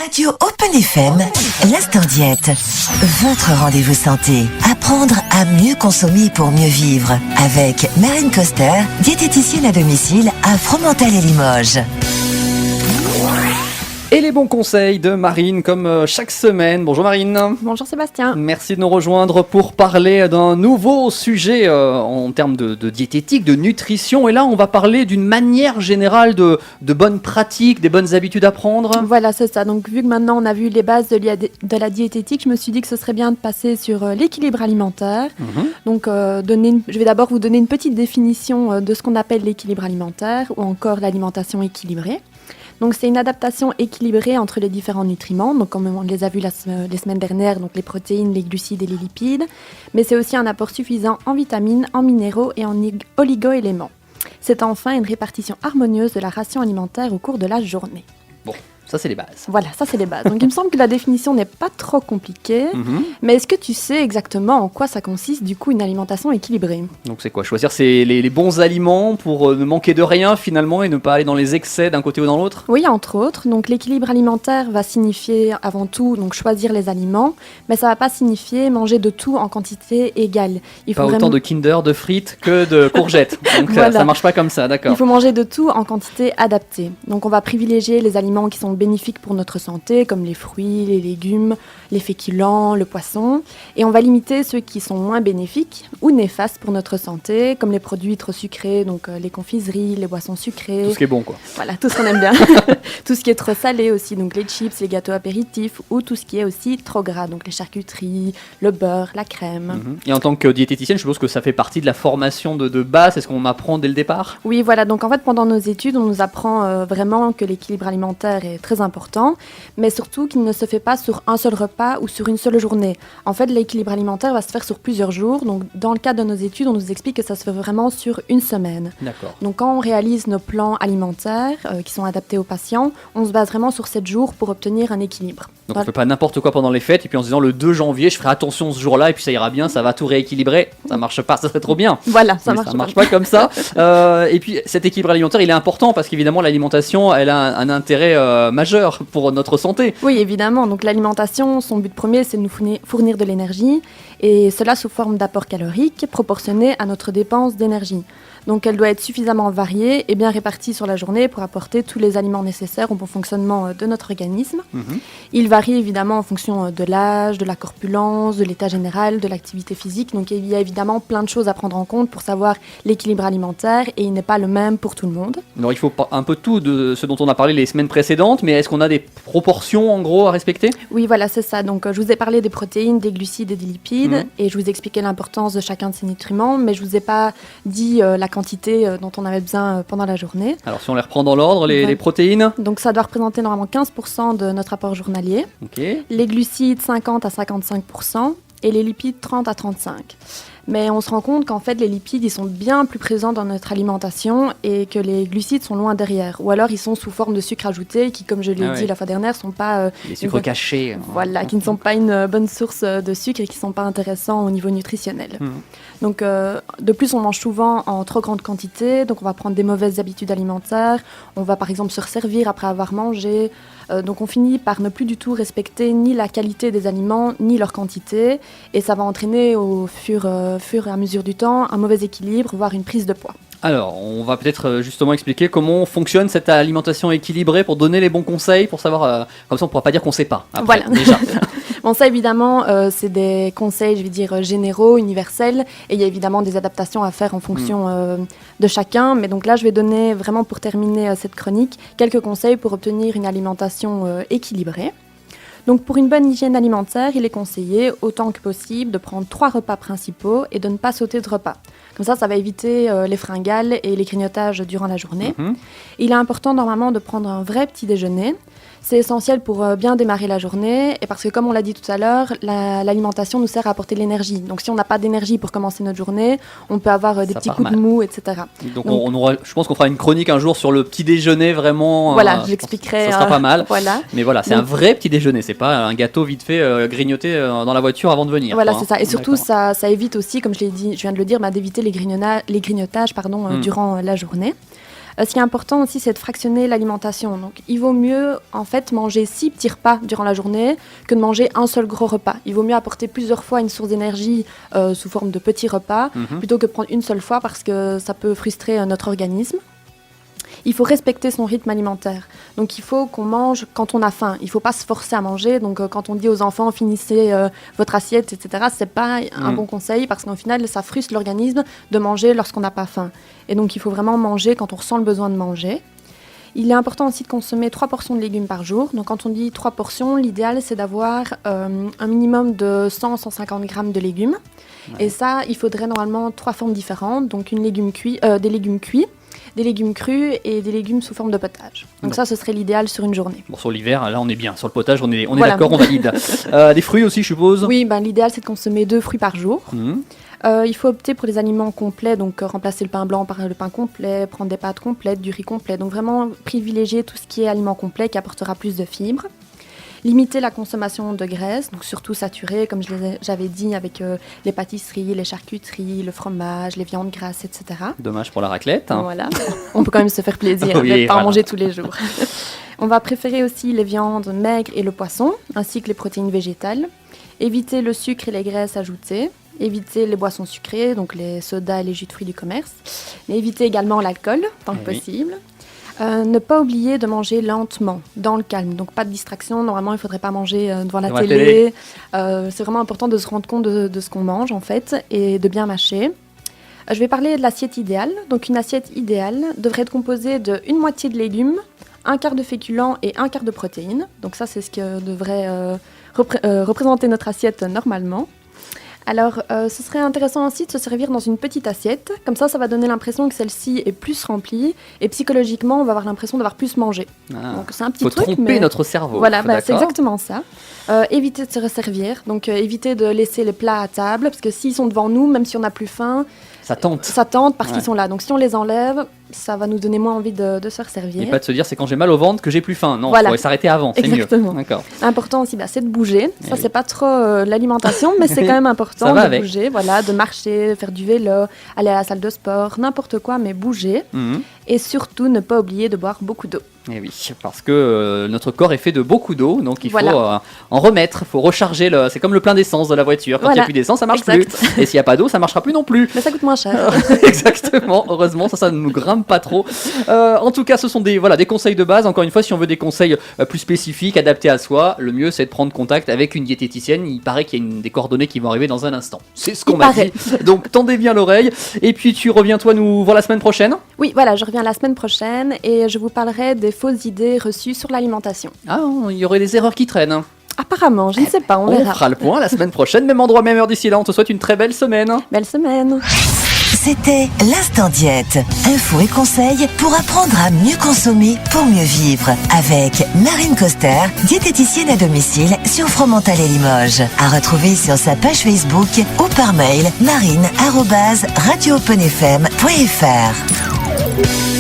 Radio Open FM, l'instant diète. Votre rendez-vous santé. Apprendre à mieux consommer pour mieux vivre. Avec Marine Coster, diététicienne à domicile à Fromental et Limoges. Et les bons conseils de Marine, comme chaque semaine. Bonjour Marine. Bonjour Sébastien. Merci de nous rejoindre pour parler d'un nouveau sujet en termes de diététique, de nutrition. Et là, on va parler d'une manière générale de bonnes pratiques, des bonnes habitudes à prendre. Voilà, c'est ça. Donc, vu que maintenant on a vu les bases de la diététique, je me suis dit que ce serait bien de passer sur l'équilibre alimentaire. Donc, je vais d'abord vous donner une petite définition de ce qu'on appelle l'équilibre alimentaire ou encore l'alimentation équilibrée. Donc, c'est une adaptation équilibrée entre les différents nutriments, donc comme on les a vus les semaines dernières, donc les protéines, les glucides et les lipides, mais c'est aussi un apport suffisant en vitamines, en minéraux et en oligo-éléments. C'est enfin une répartition harmonieuse de la ration alimentaire au cours de la journée. Bon, ça c'est les bases. Voilà, ça c'est les bases. Donc il me semble que la définition n'est pas trop compliquée, mais est-ce que tu sais exactement en quoi ça consiste du coup une alimentation équilibrée ? Donc c'est quoi ? Choisir les bons aliments pour ne manquer de rien finalement et ne pas aller dans les excès d'un côté ou dans l'autre ? Oui, entre autres. Donc l'équilibre alimentaire va signifier avant tout donc choisir les aliments, mais ça ne va pas signifier manger de tout en quantité égale. Il faut pas autant de Kinder, de frites que de courgettes. Donc voilà. Ça marche pas comme ça, d'accord. Il faut manger de tout en quantité adaptée. Donc on va privilégier les aliments qui sont bénéfiques pour notre santé, comme les fruits, les légumes, les féculents, le poisson. Et on va limiter ceux qui sont moins bénéfiques ou néfastes pour notre santé, comme les produits trop sucrés, donc les confiseries, les boissons sucrées. Tout ce qui est bon, quoi. Voilà, tout ce qu'on aime bien. Tout ce qui est trop salé aussi, donc les chips, les gâteaux apéritifs, ou tout ce qui est aussi trop gras, donc les charcuteries, le beurre, la crème. Et en tant que diététicienne, je suppose que ça fait partie de la formation de base. Est-ce qu'on apprend dès le départ ? Oui, voilà. Donc en fait, pendant nos études, on nous apprend vraiment que l'équilibre alimentaire est très important, mais surtout qu'il ne se fait pas sur un seul repas ou sur une seule journée. En fait, l'équilibre alimentaire va se faire sur plusieurs jours. Donc dans le cadre de nos études, on nous explique que ça se fait vraiment sur une semaine. D'accord. Donc quand on réalise nos plans alimentaires qui sont adaptés aux patients, on se base vraiment sur 7 jours pour obtenir un équilibre. Donc on ne fait pas n'importe quoi pendant les fêtes et puis en se disant le 2 janvier, je ferai attention ce jour-là et puis ça ira bien, ça va tout rééquilibrer. Ça marche pas, ça serait trop bien. Voilà, ça marche pas comme ça. Et puis cet équilibre alimentaire, il est important parce qu'évidemment l'alimentation, elle a un intérêt majeur pour notre santé. Oui, évidemment. Donc l'alimentation, son but premier, c'est de nous fournir de l'énergie et cela sous forme d'apport calorique proportionné à notre dépense d'énergie. Donc elle doit être suffisamment variée et bien répartie sur la journée pour apporter tous les aliments nécessaires au bon fonctionnement de notre organisme. Il varie évidemment en fonction de l'âge, de la corpulence, de l'état général, de l'activité physique. Donc il y a évidemment plein de choses à prendre en compte pour savoir l'équilibre alimentaire et il n'est pas le même pour tout le monde. Alors il faut un peu tout de ce dont on a parlé les semaines précédentes, mais est-ce qu'on a des proportions en gros à respecter ? Oui, voilà, c'est ça. Donc je vous ai parlé des protéines, des glucides et des lipides et je vous ai expliqué l'importance de chacun de ces nutriments, mais je vous ai pas dit la quantité dont on avait besoin pendant la journée. Alors si on les reprend dans l'ordre, les protéines ? Donc ça doit représenter normalement 15% de notre apport journalier. Okay. Les glucides 50 à 55% et les lipides 30 à 35%. Mais on se rend compte qu'en fait les lipides ils sont bien plus présents dans notre alimentation et que les glucides sont loin derrière. Ou alors ils sont sous forme de sucre ajouté qui, comme je l'ai dit la fois dernière, sont pas... les sucres cachés. Voilà, qui ne sont pas une bonne source de sucre et qui ne sont pas intéressants au niveau nutritionnel. Donc de plus on mange souvent en trop grande quantité, donc on va prendre des mauvaises habitudes alimentaires, on va par exemple se resservir après avoir mangé, donc on finit par ne plus du tout respecter ni la qualité des aliments ni leur quantité et ça va entraîner au fur et à mesure du temps un mauvais équilibre, voire une prise de poids. Alors, on va peut-être justement expliquer comment fonctionne cette alimentation équilibrée pour donner les bons conseils, pour savoir, comme ça on ne pourra pas dire qu'on ne sait pas. Après, voilà. Déjà. Bon, ça évidemment, c'est des conseils, je vais dire, généraux, universels, et il y a évidemment des adaptations à faire en fonction de chacun. Mais donc là, je vais donner vraiment pour terminer cette chronique quelques conseils pour obtenir une alimentation équilibrée. Donc pour une bonne hygiène alimentaire, il est conseillé autant que possible de prendre 3 repas principaux et de ne pas sauter de repas. Comme ça va éviter les fringales et les grignotages durant la journée. Il est important normalement de prendre un vrai petit déjeuner. C'est essentiel pour bien démarrer la journée et parce que comme on l'a dit tout à l'heure, l'alimentation nous sert à apporter de l'énergie. Donc si on n'a pas d'énergie pour commencer notre journée, on peut avoir des petits coups de mou, etc. Donc je pense qu'on fera une chronique un jour sur le petit déjeuner vraiment. Voilà, j'expliquerai. Ça sera pas mal. Voilà. Mais voilà, c'est un vrai petit déjeuner, c'est pas un gâteau vite fait grignoté dans la voiture avant de venir. Voilà, c'est ça. Et surtout, ça évite aussi, comme je viens de le dire, d'éviter les grignotages durant la journée. Ce qui est important aussi, c'est de fractionner l'alimentation. Donc, il vaut mieux en fait manger 6 petits repas durant la journée que de manger un seul gros repas. Il vaut mieux apporter plusieurs fois une source d'énergie sous forme de petits repas plutôt que prendre une seule fois parce que ça peut frustrer notre organisme. Il faut respecter son rythme alimentaire. Donc, il faut qu'on mange quand on a faim. Il ne faut pas se forcer à manger. Donc, quand on dit aux enfants, finissez votre assiette, etc., ce n'est pas un bon conseil parce qu'au final, ça frustre l'organisme de manger lorsqu'on n'a pas faim. Et donc, il faut vraiment manger quand on ressent le besoin de manger. Il est important aussi de consommer 3 portions de légumes par jour. Donc, quand on dit 3 portions, l'idéal, c'est d'avoir un minimum de 100-150 grammes de légumes. Ouais. Et ça, il faudrait normalement 3 formes différentes. Donc, des légumes cuits, des légumes crus et des légumes sous forme de potage. Donc ça, ce serait l'idéal sur une journée. Bon, sur l'hiver, là, on est bien. Sur le potage, on est voilà. D'accord, on valide. Des fruits aussi, je suppose. Oui, l'idéal, c'est de consommer 2 fruits par jour. Il faut opter pour les aliments complets, donc remplacer le pain blanc par le pain complet, prendre des pâtes complètes, du riz complet. Donc vraiment privilégier tout ce qui est aliment complet qui apportera plus de fibres. Limiter la consommation de graisse, donc surtout saturée, comme j'avais dit, avec les pâtisseries, les charcuteries, le fromage, les viandes grasses, etc. Dommage pour la raclette. Voilà, on peut quand même se faire plaisir, oui, pas en manger tous les jours. On va préférer aussi les viandes maigres et le poisson, ainsi que les protéines végétales. Éviter le sucre et les graisses ajoutées. Éviter les boissons sucrées, donc les sodas et les jus de fruits du commerce. Mais éviter également l'alcool, tant que possible. Ne pas oublier de manger lentement, dans le calme. Donc pas de distraction. Normalement, il ne faudrait pas manger devant la télé. C'est vraiment important de se rendre compte de ce qu'on mange, en fait, et de bien mâcher. Je vais parler de l'assiette idéale. Donc une assiette idéale devrait être composée d'une moitié de légumes, un quart de féculents et un quart de protéines. Donc ça, c'est ce que devrait représenter notre assiette normalement. Alors, ce serait intéressant aussi de se servir dans une petite assiette. Comme ça va donner l'impression que celle-ci est plus remplie. Et psychologiquement, on va avoir l'impression d'avoir plus mangé. Donc, c'est un petit truc. Faut tromper notre cerveau. Voilà, c'est exactement ça. Éviter de se resservir. Donc, éviter de laisser les plats à table. Parce que s'ils sont devant nous, même si on n'a plus faim, ça tente. Ça tente parce qu'ils sont là. Donc, si on les enlève, ça va nous donner moins envie de se resservir. Et pas de se dire, c'est quand j'ai mal au ventre que j'ai plus faim. Non, il faudrait s'arrêter avant, c'est exactement. Mieux. D'accord. Important aussi, c'est de bouger. Ça, c'est pas trop l'alimentation, mais c'est quand même important de bouger, de marcher, faire du vélo, aller à la salle de sport, n'importe quoi, mais bouger. Et surtout, ne pas oublier de boire beaucoup d'eau. Et oui, parce que notre corps est fait de beaucoup d'eau, donc il faut en remettre, il faut recharger. C'est comme le plein d'essence de la voiture. Quand il n'y a plus d'essence, ça ne marche plus. Et s'il n'y a pas d'eau, ça ne marchera plus non plus. Mais ça coûte moins cher. Exactement, heureusement, ça ne nous grimpe pas trop. En tout cas, ce sont des conseils de base. Encore une fois, si on veut des conseils plus spécifiques, adaptés à soi, le mieux c'est de prendre contact avec une diététicienne. Il paraît qu'il y a des coordonnées qui vont arriver dans un instant. C'est ce qu'on m'a dit. Donc tendez bien l'oreille. Et puis tu reviens toi nous voir la semaine prochaine ? Oui, voilà, je reviens la semaine prochaine et je vous parlerai des fausses idées reçues sur l'alimentation. Ah, il y aurait des erreurs qui traînent. Apparemment, je ne sais pas, on verra. On fera le point la semaine prochaine, même endroit, même heure d'ici là. On te souhaite une très belle semaine. Belle semaine. C'était l'Instant Diète. Infos et conseils pour apprendre à mieux consommer pour mieux vivre. Avec Marine Coster, diététicienne à domicile sur Fromental et Limoges. À retrouver sur sa page Facebook ou par mail marine@radioopenfm.fr.